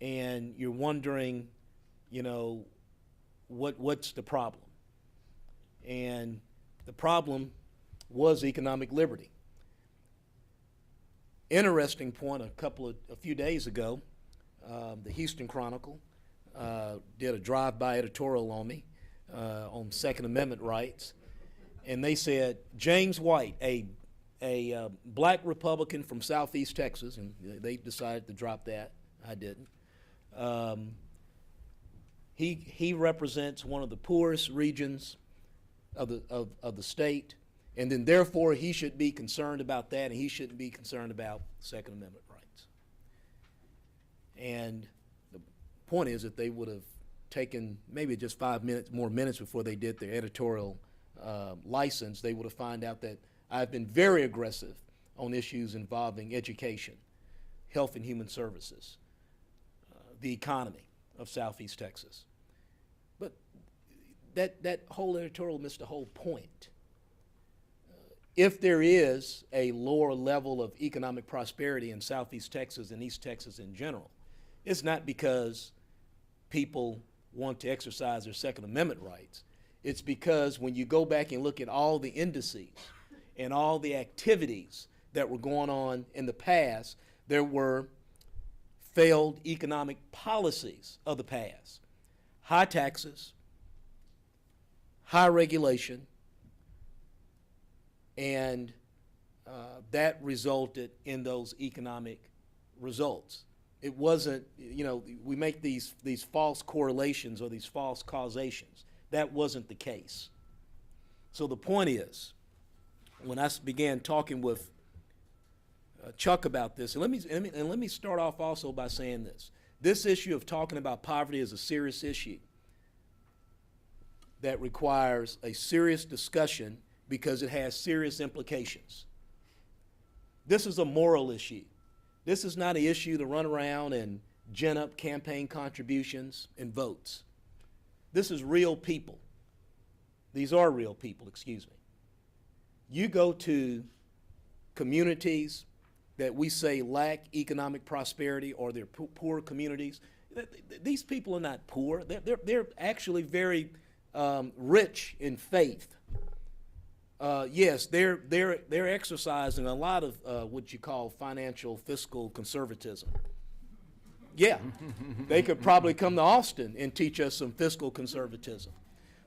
and you're wondering, you know, what's the problem? And the problem was economic liberty. Interesting point, a few days ago, the Houston Chronicle did a drive-by editorial on me on Second Amendment rights, and they said James White, a black Republican from Southeast Texas, and they decided to drop that. I didn't. He represents one of the poorest regions of the state, and then therefore he should be concerned about that, and he shouldn't be concerned about Second Amendment rights. And the point is that they would have taken maybe just 5 more minutes before they did their editorial license, they would have found out that I've been very aggressive on issues involving education, health and human services, the economy of Southeast Texas. But that whole editorial missed the whole point. If there is a lower level of economic prosperity in Southeast Texas and East Texas in general, it's not because people want to exercise their Second Amendment rights. It's because when you go back and look at all the indices and all the activities that were going on in the past, there were failed economic policies of the past. High taxes, high regulation, and that resulted in those economic results. It wasn't, you know, we make these false correlations or these false causations. That wasn't the case. So the point is, when I began talking with Chuck about this, and let me start off also by saying this. This issue of talking about poverty is a serious issue that requires a serious discussion because it has serious implications. This is a moral issue. This is not an issue to run around and gin up campaign contributions and votes. This is real people. These are real people, excuse me. You go to communities that we say lack economic prosperity, or they're poor communities. These people are not poor. They're actually very rich in faith. Yes, they're exercising a lot of what you call financial fiscal conservatism. Yeah, they could probably come to Austin and teach us some fiscal conservatism.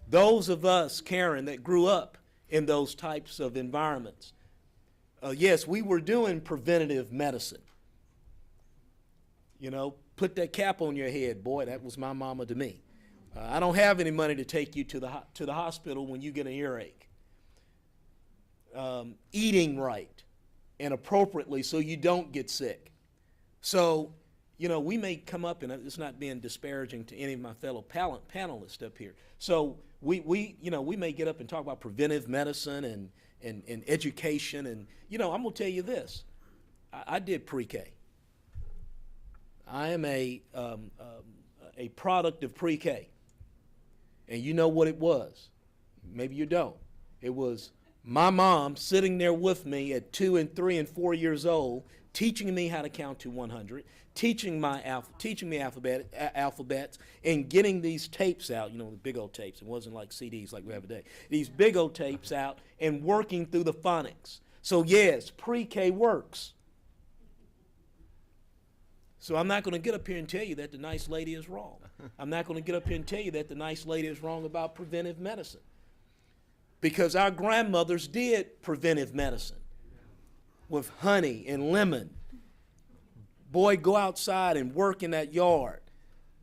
Those of us, Karen, that grew up in those types of environments, yes, we were doing preventative medicine. You know, put that cap on your head, boy, that was my mama to me. I don't have any money to take you to the hospital when you get an earache. Eating right and appropriately so you don't get sick. So, you know, we may come up, and it's not being disparaging to any of my fellow panelists up here. So we may get up and talk about preventive medicine and education. And, you know, I'm going to tell you this. I did pre-K. I am a product of pre-K. And you know what it was. Maybe you don't. It was My mom sitting there with me at 2 and 3 and 4 years old, teaching me how to count to 100, teaching me alphabets, and getting these tapes out, you know, the big old tapes. It wasn't like CDs like we have today. These big old tapes out and working through the phonics. So yes, pre-K works. So I'm not going to get up here and tell you that the nice lady is wrong. I'm not going to get up here and tell you that the nice lady is wrong about preventive medicine. Because our grandmothers did preventive medicine with honey and lemon. Boy, go outside and work in that yard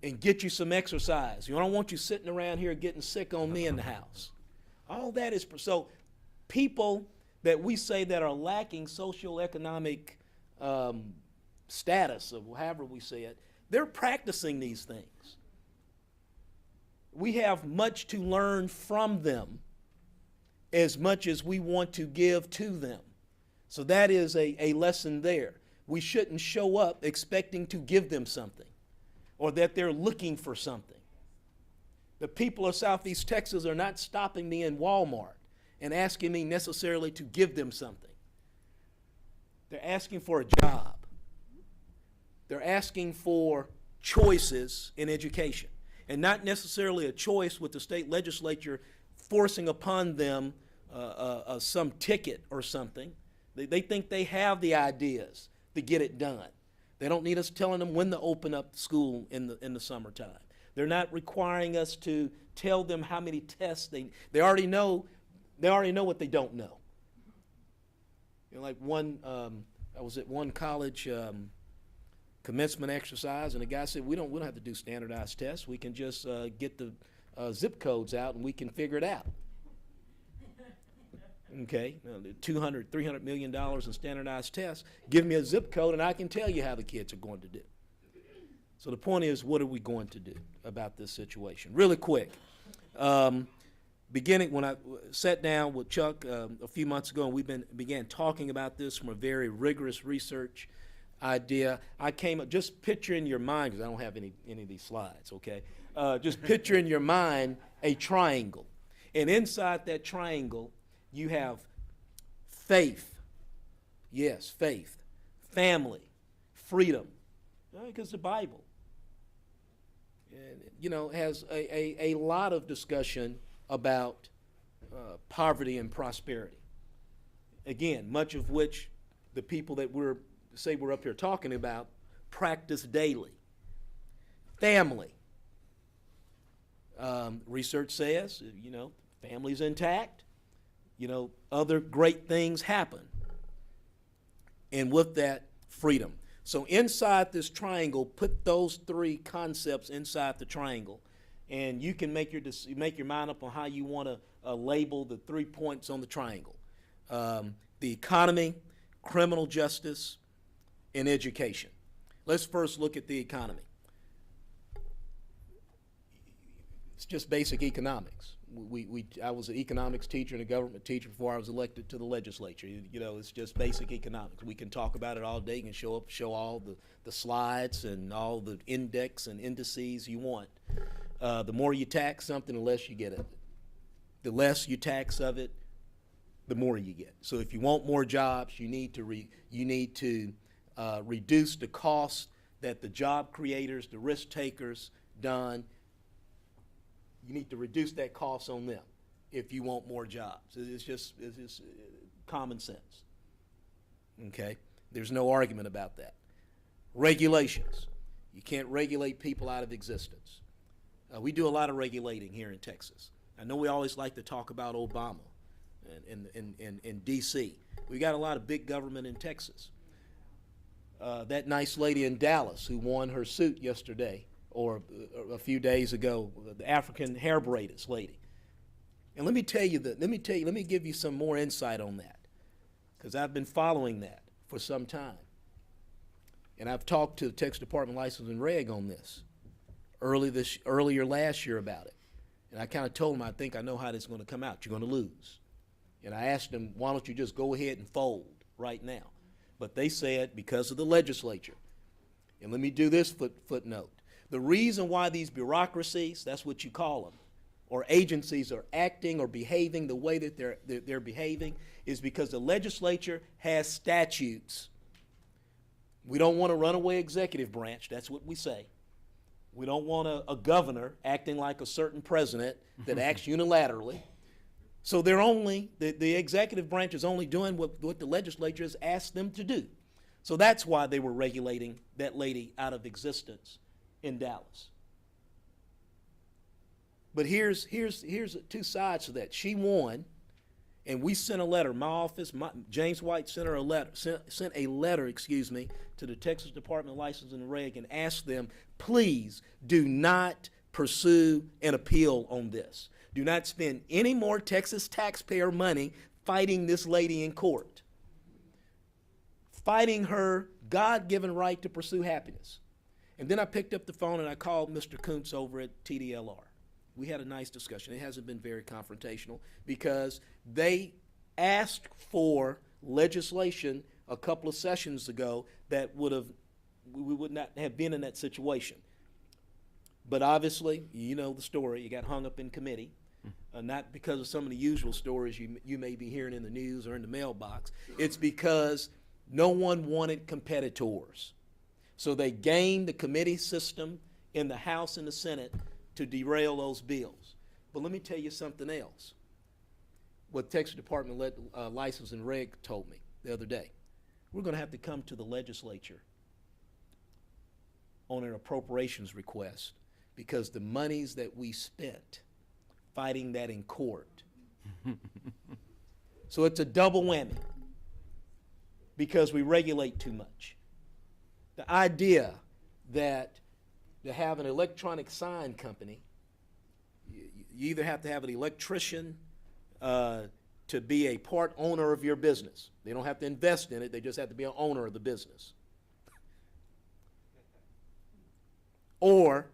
and get you some exercise. You don't want you sitting around here getting sick on me in the house. All that is, so people that we say that are lacking socioeconomic status, or however we say it, they're practicing these things. We have much to learn from them as much as we want to give to them. So that is a lesson there. We shouldn't show up expecting to give them something or that they're looking for something. The people of Southeast Texas are not stopping me in Walmart and asking me necessarily to give them something. They're asking for a job. They're asking for choices in education, and not necessarily a choice with the state legislature forcing upon them some ticket or something. They think they have the ideas to get it done. They don't need us telling them when to open up school in the summertime. They're not requiring us to tell them how many tests they already know. They already know what they don't know. You know, like I was at one college commencement exercise, and the guy said, we don't have to do standardized tests. We can just get the zip codes out and we can figure it out. Okay, $200-300 million in standardized tests. Give me a zip code and I can tell you how the kids are going to do. So the point is, what are we going to do about this situation? Really quick. Beginning when I sat down with Chuck a few months ago, and we began talking about this from a very rigorous research idea. I came up, just picture in your mind, because I don't have any of these slides, okay? Just picture in your mind a triangle. And inside that triangle, you have faith. Yes, faith. Family. Freedom. Because the Bible, you know, has a lot of discussion about poverty and prosperity. Again, much of which the people that we're up here talking about practice daily. Family. Research says, you know, family's intact. You know, other great things happen. And with that, freedom. So inside this triangle, put those three concepts inside the triangle, and you can make your mind up on how you want to label the 3 points on the triangle. The economy, criminal justice, and education. Let's first look at the economy. It's just basic economics. I was an economics teacher and a government teacher before I was elected to the legislature. You know, it's just basic economics. We can talk about it all day. You can show all the slides and all the index and indices you want. The more you tax something, the less you get of it. The less you tax of it, the more you get. So if you want more jobs, you need to reduce the cost that the job creators, the risk takers done. You need to reduce that cost on them if you want more jobs. It's just common sense. Okay? There's no argument about that. Regulations. You can't regulate people out of existence. We do a lot of regulating here in Texas. I know we always like to talk about Obama and D.C. We got a lot of big government in Texas. That nice lady in Dallas who won her suit yesterday, or a few days ago, the African hair braiders lady. And let me give you some more insight on that, because I've been following that for some time. And I've talked to the Texas Department of License and Reg on this earlier last year about it. And I kind of told them, I think I know how this is going to come out. You're going to lose. And I asked them, why don't you just go ahead and fold right now? But they said, because of the legislature. And let me do this footnote. The reason why these bureaucracies, that's what you call them, or agencies are acting or behaving the way that they're behaving is because the legislature has statutes. We don't want a runaway executive branch, that's what we say. We don't want a governor acting like a certain president that acts unilaterally. So the executive branch is only doing what the legislature has asked them to do. So that's why they were regulating that lady out of existence in Dallas. But here's two sides to that. She won, and we sent a letter. My office, James White sent a letter to the Texas Department of Licensing and Reg and asked them, please do not pursue an appeal on this. Do not spend any more Texas taxpayer money fighting this lady in court, fighting her God-given right to pursue happiness. And then I picked up the phone and I called Mr. Kuntz over at TDLR. We had a nice discussion. It hasn't been very confrontational because they asked for legislation a couple of sessions ago that we would not have been in that situation. But obviously, you know the story. You got hung up in committee, not because of some of the usual stories you may be hearing in the news or in the mailbox. It's because no one wanted competitors. So they gamed the committee system in the House and the Senate to derail those bills. But let me tell you something else. What Texas Department License and Reg told me the other day. We're going to have to come to the legislature on an appropriations request because the monies that we spent fighting that in court. So it's a double whammy because we regulate too much. The idea that to have an electronic sign company, you either have to have an electrician to be a part owner of your business. They don't have to invest in it, they just have to be an owner of the business. Or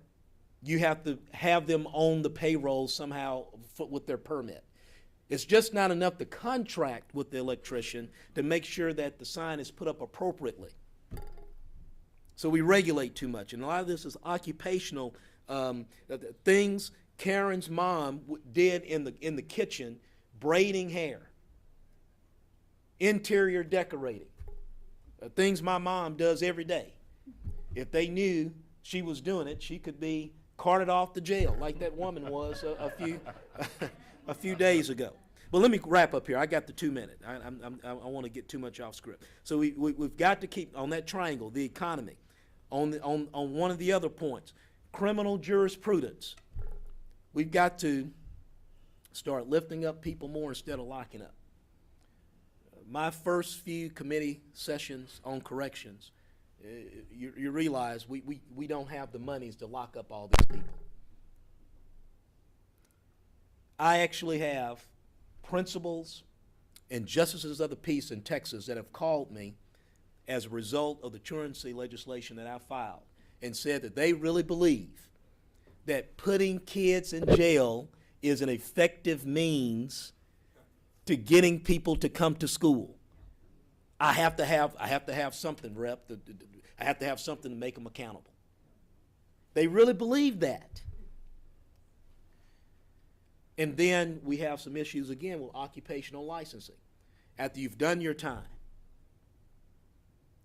you have to have them own the payroll somehow with their permit. It's just not enough to contract with the electrician to make sure that the sign is put up appropriately. So we regulate too much, and a lot of this is occupational things Karen's mom did in the kitchen, braiding hair, interior decorating, things my mom does every day. If they knew she was doing it, she could be carted off to jail like that woman was a few days ago. But let me wrap up here. I got the 2 minutes. I want to get too much off script. So we've got to keep on that triangle, the economy. On one of the other points, criminal jurisprudence. We've got to start lifting up people more instead of locking up. My first few committee sessions on corrections, you realize we don't have the monies to lock up all these people. I actually have principals and justices of the peace in Texas that have called me as a result of the truancy legislation that I filed and said that they really believe that putting kids in jail is an effective means to getting people to come to school. I have to have something, Rep. I have to have something to make them accountable. They really believe that. And then we have some issues again with occupational licensing. After you've done your time,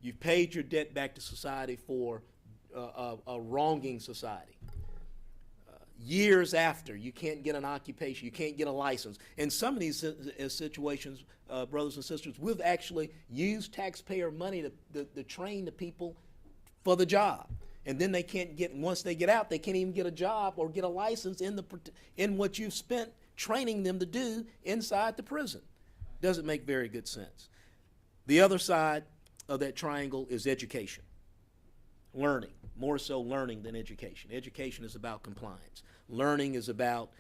you've paid your debt back to society for a wronging society. Years after, you can't get an occupation, you can't get a license. In some of these situations, brothers and sisters, we've actually used taxpayer money to train the people for the job. And then they can't get, once they get out, they can't even get a job or get a license in what you've spent training them to do inside the prison. Doesn't make very good sense. The other side of that triangle is education. Learning, more so learning than education. Education is about compliance. Learning is about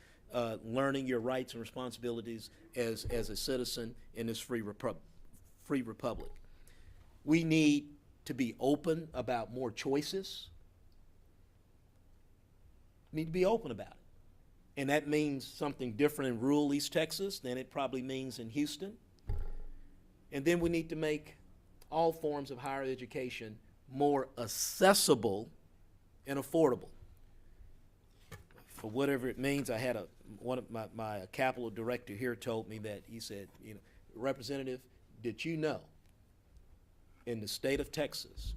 learning your rights and responsibilities as a citizen in this free republic. We need to be open about more choices. We need to be open about it. And that means something different in rural East Texas than it probably means in Houston. And then we need to make all forms of higher education more accessible and affordable. for whatever it means. I had one of my capital director here told me that, he said, you know, Representative, did you know in the state of Texas,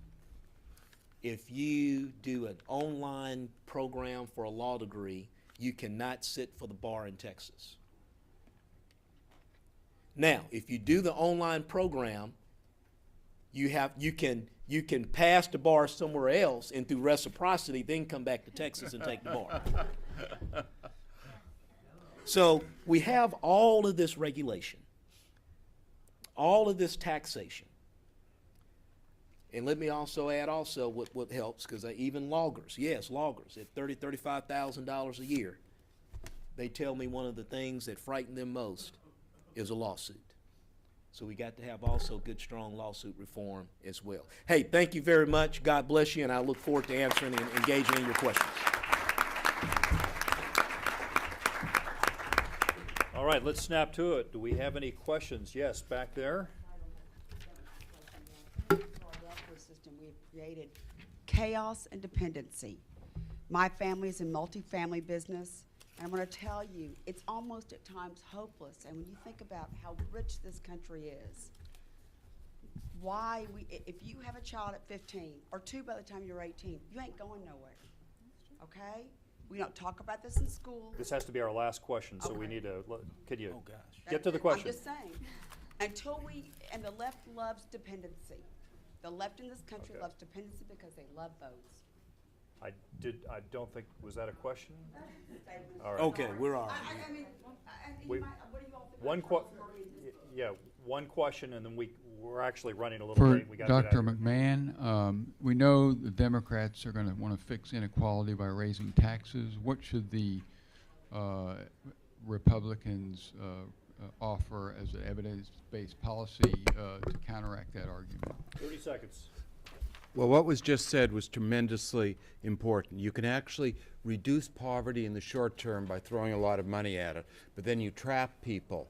if you do an online program for a law degree, you cannot sit for the bar in Texas? Now, if you do the online program, you can pass the bar somewhere else, and through reciprocity, then come back to Texas and take the bar. So we have all of this regulation, all of this taxation. And let me also add what helps, because even loggers, yes, loggers at $30,000, $35,000 a year, they tell me one of the things that frighten them most is a lawsuit. So we got to have also good, strong lawsuit reform as well. Hey, thank you very much. God bless you, and I look forward to answering and engaging in your questions. All right, let's snap to it. Do we have any questions? Yes, back there. System we've created chaos and dependency. My family is in multifamily business, and I'm going to tell you, it's almost at times hopeless. And when you think about how rich this country is, if you have a child at 15 or 2 by the time you're 18, you ain't going nowhere. Okay? We don't talk about this in school. This has to be our last question, so we Okay. need to, could you Oh, gosh. get to the question? I'm just saying, and the left loves dependency. The left in this country Okay. loves dependency because they love votes. I don't think, was that a question? All right. Okay, we're all right. I mean, We- what do you all think? One about yeah, one question, and then we're actually running a little For late. We got to get out Dr. of here. McMahon, we know the Democrats are going to want to fix inequality by raising taxes. What should the Republicans offer as an evidence-based policy to counteract that argument? 30 seconds. Well, what was just said was tremendously important. You can actually reduce poverty in the short term by throwing a lot of money at it, but then you trap people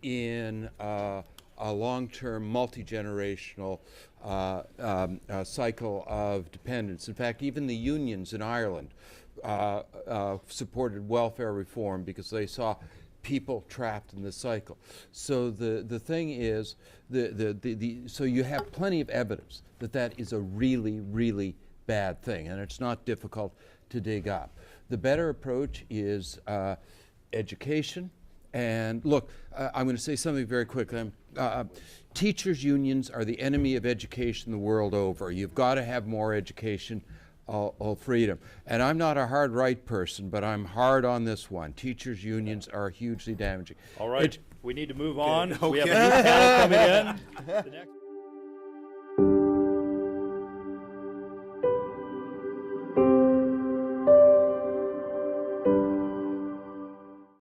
in a long-term, multi-generational cycle of dependence. In fact, even the unions in Ireland supported welfare reform because they saw people trapped in the cycle. So the thing is, so you have plenty of evidence that that is a really, really bad thing, and it's not difficult to dig up. The better approach is education. And look, I'm going to say something very quickly. Teachers' unions are the enemy of education the world over. You've got to have more education, all freedom. And I'm not a hard right person, but I'm hard on this one. Teachers' unions are hugely damaging. All right, we need to move on. Okay. We have a new panel coming in. The next